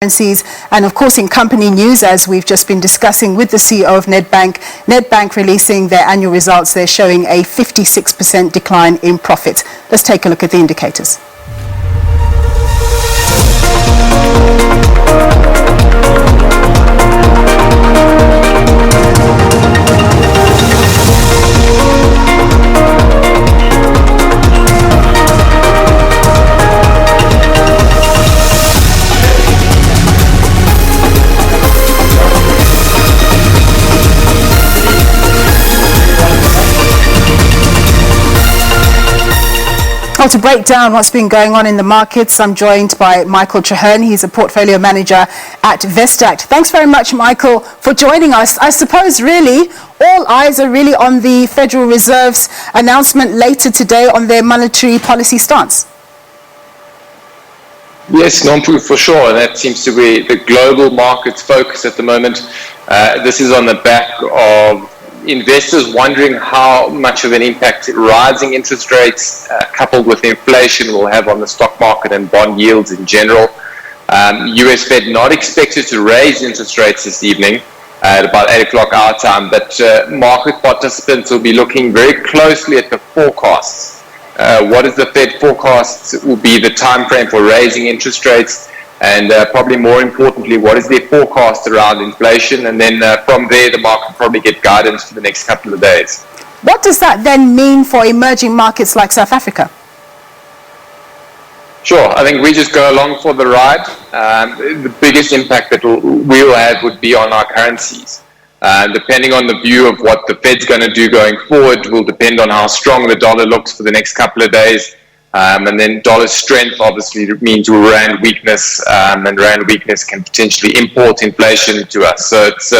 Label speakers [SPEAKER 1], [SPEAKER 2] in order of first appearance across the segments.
[SPEAKER 1] currencies. And of course, in company news, as we've just been discussing with the CEO of Nedbank releasing their annual results, they're showing a 56% decline in profits. Let's take a look at the indicators. Well, to break down what's been going on in the markets, I'm joined by Michael Treherne. He's a portfolio manager at Vestact. Thanks very much, Michael, for joining us. I suppose really all eyes are really on the Federal Reserve's announcement later today on their monetary policy stance.
[SPEAKER 2] Yes, Nompu, for sure. That seems to be the global market's focus at the moment. This is on the back of investors wondering how much of an impact rising interest rates coupled with inflation will have on the stock market and bond yields in general. US Fed not expected to raise interest rates this evening at about 8 o'clock our time, but market participants will be looking very closely at the forecasts. What is the Fed forecast will be the time frame for raising interest rates, and probably more importantly, what is their forecast around inflation? And then from there, the market will probably get guidance for the next couple of days.
[SPEAKER 1] What does that then mean for emerging markets like South Africa?
[SPEAKER 2] Sure, I think we just go along for the ride. The biggest impact that we'll have would be on our currencies. Depending on the view of what the Fed's going to do going forward will depend on how strong the dollar looks for the next couple of days. And then dollar strength obviously means rand weakness, and rand weakness can potentially import inflation to us. So it's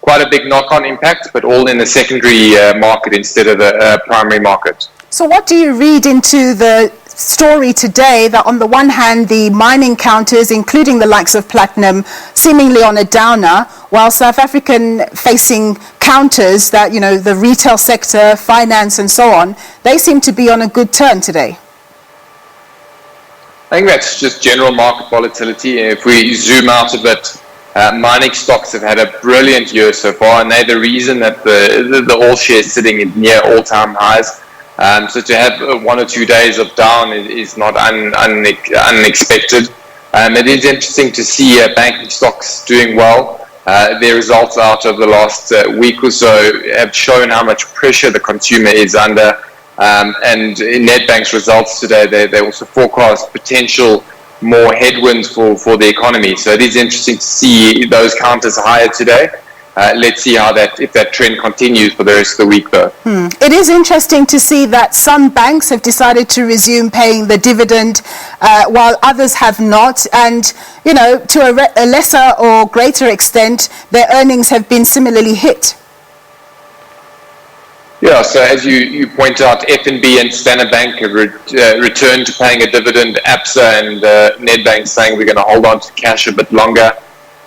[SPEAKER 2] quite a big knock-on impact, but all in the secondary market instead of the primary market.
[SPEAKER 1] So what do you read into the story today that on the one hand, the mining counters, including the likes of platinum, seemingly on a downer, while South African facing counters that, you know, the retail sector, finance and so on, they seem to be on a good turn today?
[SPEAKER 2] I think that's just general market volatility. If we zoom out a bit, mining stocks have had a brilliant year so far, and they're the reason that the all shares sitting in near all-time highs. So to have 1 or 2 days of down is not unexpected. It is interesting to see banking stocks doing well. Their results out of the last week or so have shown how much pressure the consumer is under. And in Nedbank's results today, they also forecast potential more headwinds for the economy. So it is interesting to see those counters higher today. Let's see if that trend continues for the rest of the week, though.
[SPEAKER 1] It is interesting to see that some banks have decided to resume paying the dividend, while others have not. And, you know, to a lesser or greater extent, their earnings have been similarly hit.
[SPEAKER 2] Yeah, so as you point out, FNB and Standard Bank have returned to paying a dividend. ABSA and Nedbank saying we're going to hold on to cash a bit longer.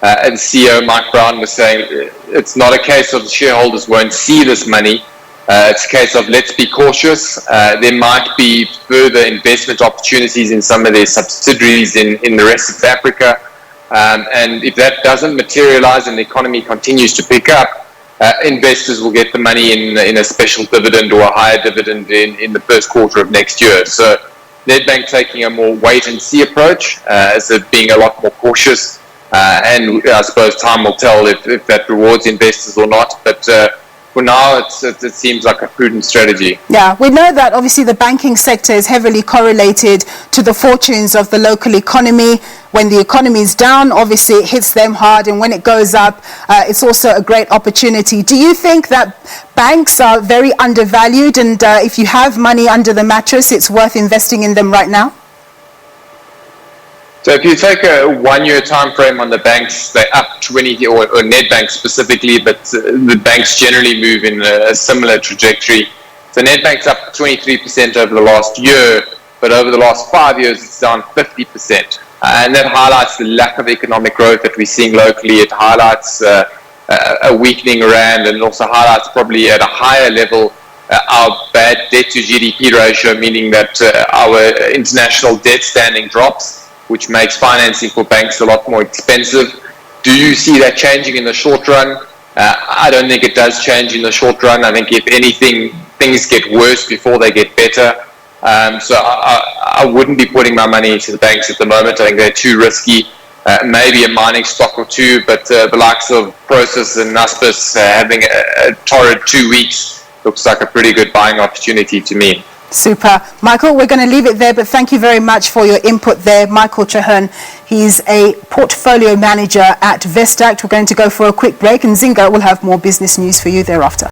[SPEAKER 2] And CEO Mike Brown was saying it's not a case of the shareholders won't see this money. It's a case of let's be cautious. There might be further investment opportunities in some of their subsidiaries in the rest of Africa. And if that doesn't materialize and the economy continues to pick up, investors will get the money in a special dividend or a higher dividend in the first quarter of next year. So Nedbank taking a more wait-and-see approach as of being a lot more cautious. And I suppose time will tell if that rewards investors or not. But for now, it seems like a prudent strategy.
[SPEAKER 1] Yeah, we know that obviously the banking sector is heavily correlated to the fortunes of the local economy. When the economy is down, obviously it hits them hard, and when it goes up, it's also a great opportunity. Do you think that banks are very undervalued, and if you have money under the mattress, it's worth investing in them right now?
[SPEAKER 2] So if you take a 1 year time frame on the banks, they're up 20, or Nedbank specifically, but the banks generally move in a similar trajectory. So Nedbank's up 23% over the last year, but over the last 5 years, it's down 50%. And that highlights the lack of economic growth that we're seeing locally. It highlights a weakening rand, and also highlights probably at a higher level our bad debt to GDP ratio, meaning that our international debt standing drops. which makes financing for banks a lot more expensive. Do you see that changing in the short run? I don't think it does change in the short run. I think if anything, things get worse before they get better. So I wouldn't be putting my money into the banks at the moment. I think they're too risky. Maybe a mining stock or two, but the likes of Prosus and Naspers having a torrid 2 weeks looks like a pretty good buying opportunity to me.
[SPEAKER 1] Super. Michael, we're going to leave it there, but thank you very much for your input there. Michael Treherne, he's a portfolio manager at Vestact. We're going to go for a quick break, and Zinga will have more business news for you thereafter.